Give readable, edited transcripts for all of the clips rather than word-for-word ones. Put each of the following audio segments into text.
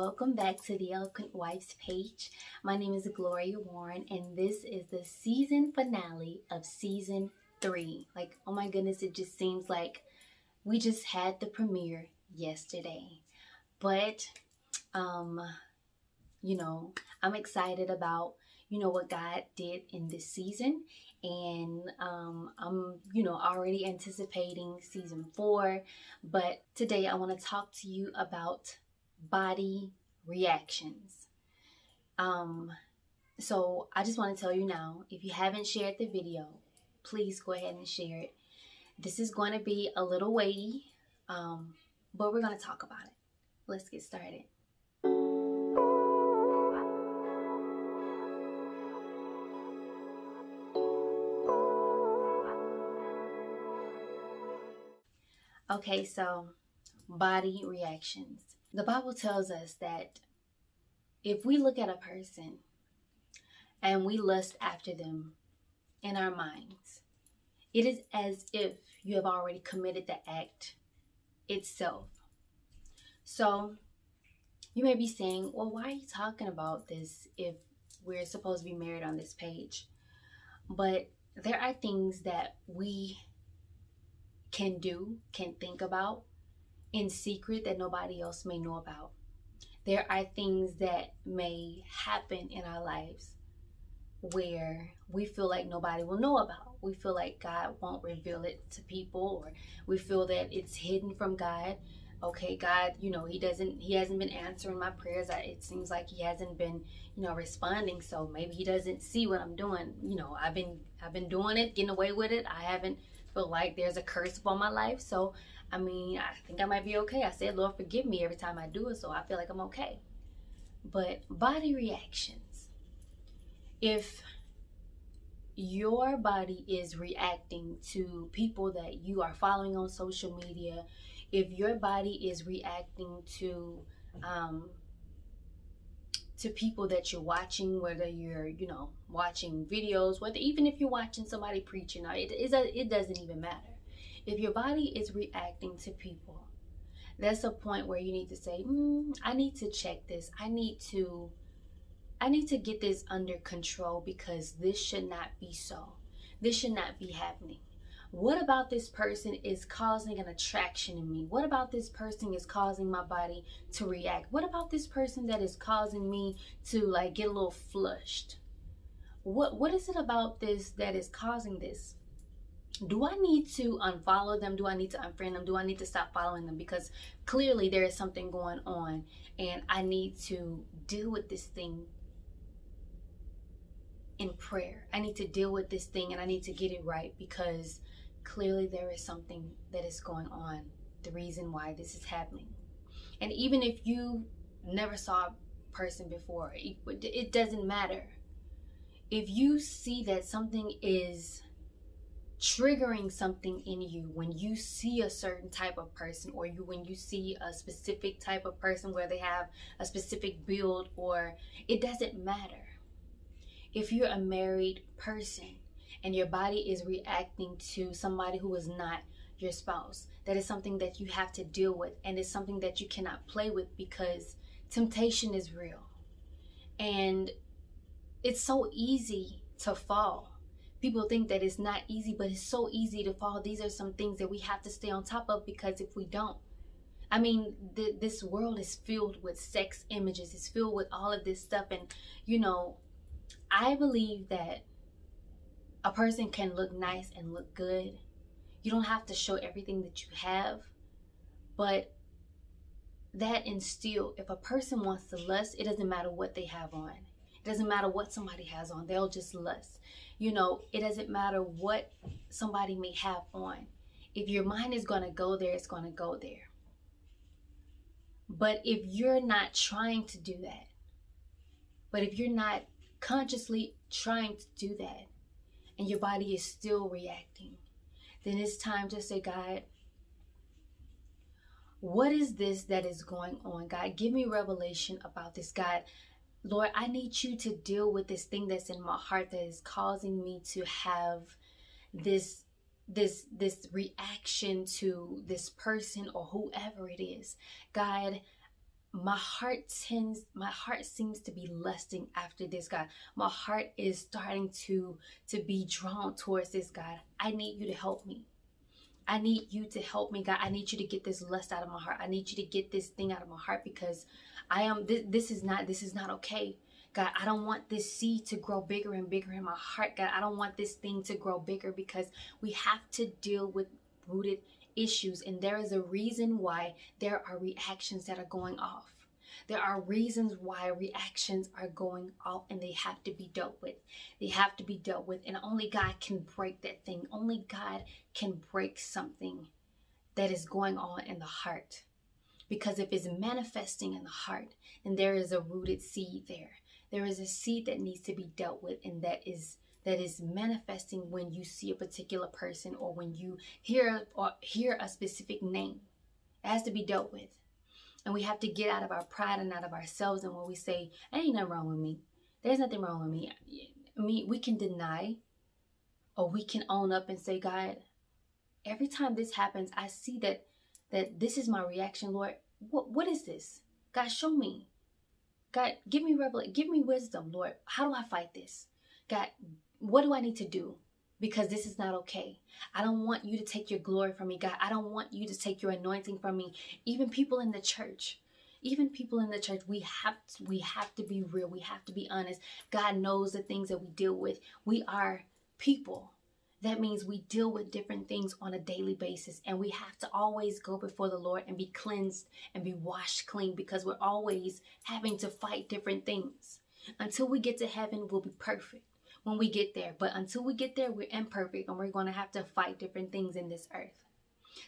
welcome back to the Eloquent Wife's page. My name is Gloria Warren, and this is the season finale of season 3. Like, oh my goodness, it just seems like we just had the premiere yesterday. But, I'm excited about, what God did in this season. And I'm, already anticipating season 4. But today I want to talk to you about body reactions. So I just want to tell you now, if you haven't shared the video, please go ahead and share it. This is going to be a little weighty, but we're going to talk about it. Let's get started. Okay, so body reactions. The Bible tells us that if we look at a person and we lust after them in our minds, it is as if you have already committed the act itself. So you may be saying, well, why are you talking about this if we're supposed to be married on this page? But there are things that we can think about in secret that nobody else may know about. There are things that may happen in our lives where we feel like nobody will know about. We feel like God won't reveal it to people, or we feel that it's hidden from God. Okay, God, he hasn't been answering my prayers. It seems like he hasn't been, responding. So maybe he doesn't see what I'm doing. I've been doing it, getting away with it. I haven't feel like there's a curse upon my life. So, I think I might be okay. I said, Lord, forgive me every time I do it. So I feel like I'm okay. But body reactions. If your body is reacting to people that you are following on social media, if your body is reacting to people that you're watching, whether you're, watching videos, whether even if you're watching somebody preaching, it doesn't even matter. If your body is reacting to people, that's a point where you need to say, I need to check this. I need to get this under control, because this should not be so. This should not be happening. What about this person is causing an attraction in me? What about this person is causing my body to react? What about this person that is causing me to get a little flushed? What is it about this that is causing this? Do I need to unfollow them? Do I need to unfriend them? Do I need to stop following them? Because clearly there is something going on, and I need to deal with this thing in prayer. I need to deal with this thing, and I need to get it right, because clearly there is something that is going on, the reason why this is happening. And even if you never saw a person before, it doesn't matter. If you see that something is triggering something in you when you see a certain type of person, or when you see a specific type of person where they have a specific build, or it doesn't matter. If you're a married person and your body is reacting to somebody who is not your spouse, that is something that you have to deal with, and it's something that you cannot play with, because temptation is real. And it's so easy to fall. People think that it's not easy, but it's so easy to fall. These are some things that we have to stay on top of, because if we don't, this world is filled with sex images. It's filled with all of this stuff. And, I believe that a person can look nice and look good. You don't have to show everything that you have. But that instill, if a person wants to lust, it doesn't matter what they have on. It doesn't matter what somebody has on. They'll just lust. It doesn't matter what somebody may have on. If your mind is going to go there, it's going to go there. But if you're not trying to do that, but if you're not consciously trying to do that, and your body is still reacting, then it's time to say, God, what is this that is going on? God, give me revelation about this. God, Lord, I need you to deal with this thing that's in my heart that is causing me to have this reaction to this person or whoever it is. God, my heart seems to be lusting after this, God. My heart is starting to be drawn towards this, God. I need you to help me. I need you to help me, God. I need you to get this lust out of my heart. I need you to get this thing out of my heart, because this is not okay. God, I don't want this seed to grow bigger and bigger in my heart. God, I don't want this thing to grow bigger, because we have to deal with rooted issues. And there is a reason why there are reactions that are going off. There are reasons why reactions are going off, and they have to be dealt with. They have to be dealt with. And only God can break that thing. Only God can break something that is going on in the heart. Because if it's manifesting in the heart, then there is a rooted seed there. There is a seed that needs to be dealt with, and that is manifesting when you see a particular person, or when you hear a specific name. It has to be dealt with. And we have to get out of our pride and out of ourselves. And when we say, ain't nothing wrong with me, there's nothing wrong with me. We can deny, or we can own up and say, God, every time this happens, I see that this is my reaction, Lord. What is this? God, show me. God, give me revelation, give me wisdom, Lord. How do I fight this? God, what do I need to do? Because this is not okay. I don't want you to take your glory from me, God. I don't want you to take your anointing from me. Even people in the church, we have to be real. We have to be honest. God knows the things that we deal with. We are people. That means we deal with different things on a daily basis, and we have to always go before the Lord and be cleansed and be washed clean, because we're always having to fight different things. Until we get to heaven, we'll be perfect when we get there. But until we get there, we're imperfect, and we're going to have to fight different things in this earth.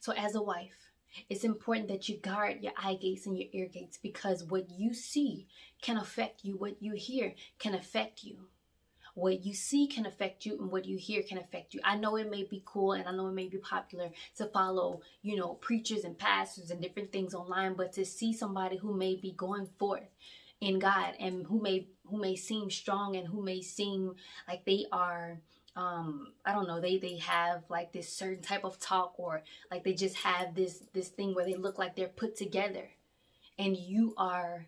So as a wife, it's important that you guard your eye gates and your ear gates, because what you see can affect you. What you hear can affect you. What you see can affect you, and what you hear can affect you. I know it may be cool, and I know it may be popular to follow, preachers and pastors and different things online, but to see somebody who may be going forth in God, and who may seem strong, and who may seem like they are, I don't know, they have like this certain type of talk, or like they just have this thing where they look like they're put together, and you are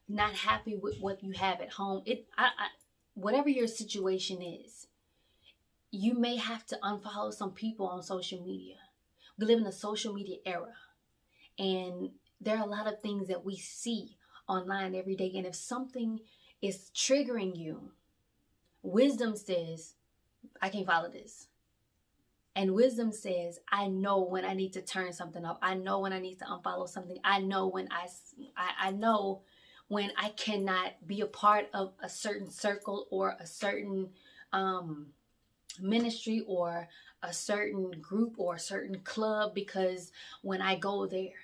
not happy with what you have at home. Whatever your situation is, you may have to unfollow some people on social media. We live in a social media era, and there are a lot of things that we see online every day. And if something is triggering you, wisdom says, I can't follow this. And wisdom says, I know when I need to turn something off. I know when I need to unfollow something. I know when I know when I cannot be a part of a certain circle, or a certain ministry, or a certain group, or a certain club, because when I go there,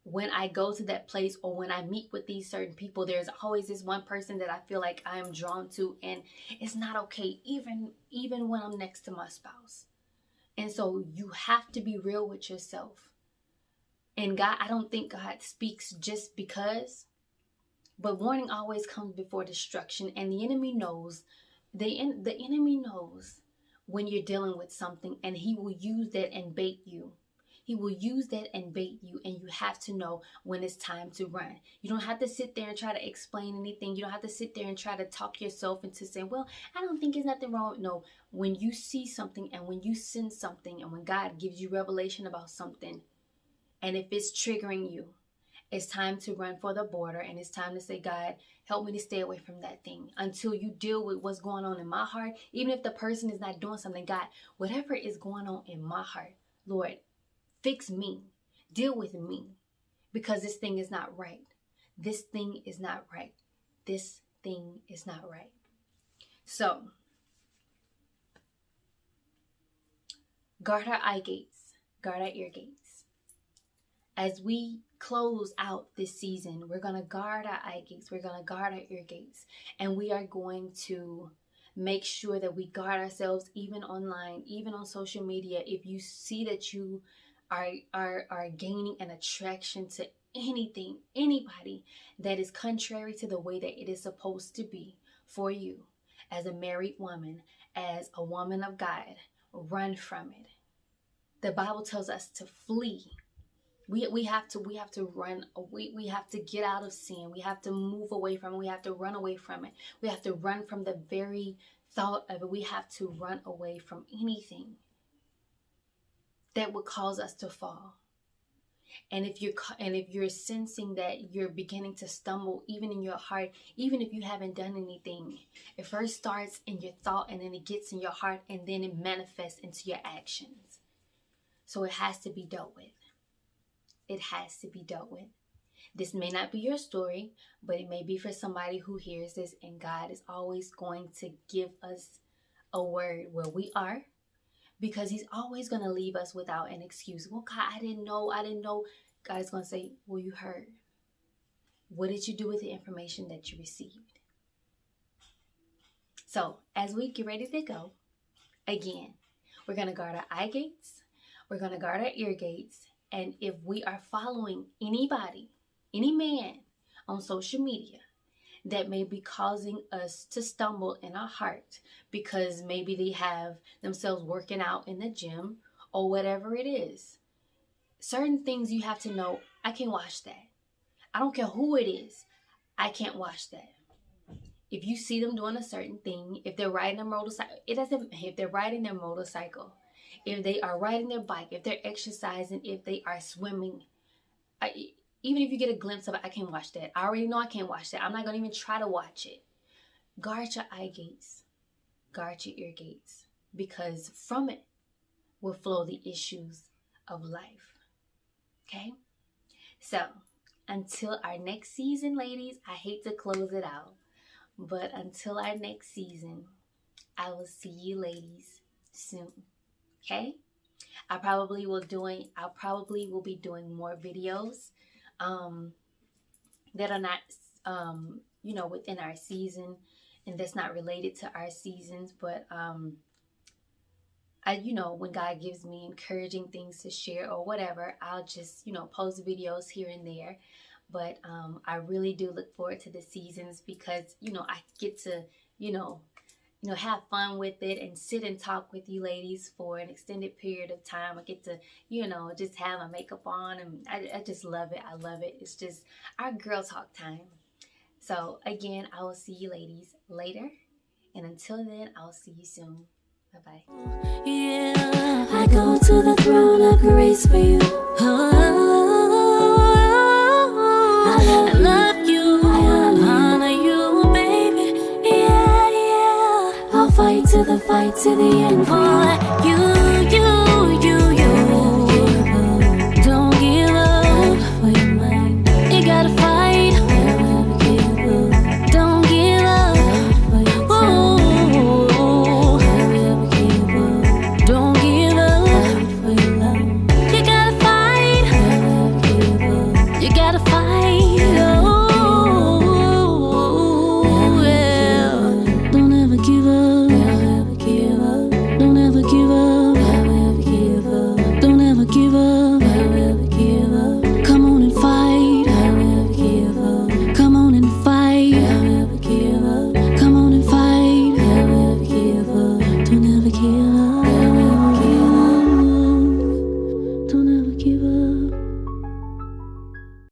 when I go to that place, or when I meet with these certain people, there's always this one person that I feel like I am drawn to, and it's not okay, even when I'm next to my spouse. And so you have to be real with yourself. And God, I don't think God speaks just because. But warning always comes before destruction, and the enemy knows. The enemy knows when you're dealing with something, and he will use that and bait you. He will use that and bait you, and you have to know when it's time to run. You don't have to sit there and try to explain anything. You don't have to sit there and try to talk yourself into saying, well, I don't think there's nothing wrong. No, when you see something, and when you sense something, and when God gives you revelation about something, and if it's triggering you, it's time to run for the border, and it's time to say, God, help me to stay away from that thing until you deal with what's going on in my heart. Even if the person is not doing something, God, whatever is going on in my heart, Lord, fix me, deal with me, because this thing is not right. This thing is not right. This thing is not right. So, guard our eye gates, guard our ear gates. As we close out this season, we're going to guard our eye gates. We're going to guard our ear gates. And we are going to make sure that we guard ourselves, even online, even on social media. If you see that you are gaining an attraction to anything, anybody that is contrary to the way that it is supposed to be for you, as a married woman, as a woman of God, run from it. The Bible tells us to flee We have to run. We have to get out of sin. We have to move away from it. We have to run away from it. We have to run from the very thought of it. We have to run away from anything that would cause us to fall. And if you're sensing that you're beginning to stumble, even in your heart, even if you haven't done anything, it first starts in your thought, and then it gets in your heart, and then it manifests into your actions. So it has to be dealt with. It has to be dealt with. This may not be your story, but it may be for somebody who hears this, and God is always going to give us a word where we are, because he's always going to leave us without an excuse. Well, God, I didn't know. God is going to say, well, you heard. What did you do with the information that you received? So as we get ready to go, again, we're going to guard our eye gates. We're going to guard our ear gates. And if we are following anybody, any man on social media that may be causing us to stumble in our heart, because maybe they have themselves working out in the gym or whatever it is, certain things you have to know, I can't watch that. I don't care who it is. I can't watch that. If you see them doing a certain thing, if they're riding a motorcycle, if they're riding their motorcycle, if they are riding their bike, if they're exercising, if they are swimming, even if you get a glimpse of it, I can't watch that. I already know I can't watch that. I'm not going to even try to watch it. Guard your eye gates. Guard your ear gates. Because from it will flow the issues of life. Okay? So, until our next season, ladies, I hate to close it out, but until our next season, I will see you ladies soon. Okay? I probably will be doing more videos that are not, within our season, and that's not related to our seasons, but when God gives me encouraging things to share or whatever, I'll just, post videos here and there. But I really do look forward to the seasons, because, I get to, have fun with it and sit and talk with you ladies for an extended period of time. I get to, just have my makeup on, and I just love it. I love it. It's just our girl talk time. So again, I will see you ladies later. And until then, I'll see you soon. Bye-bye. Yeah, I go to the throne of grace for you. I love you. I honor you, baby. Yeah. I'll fight to the end for you.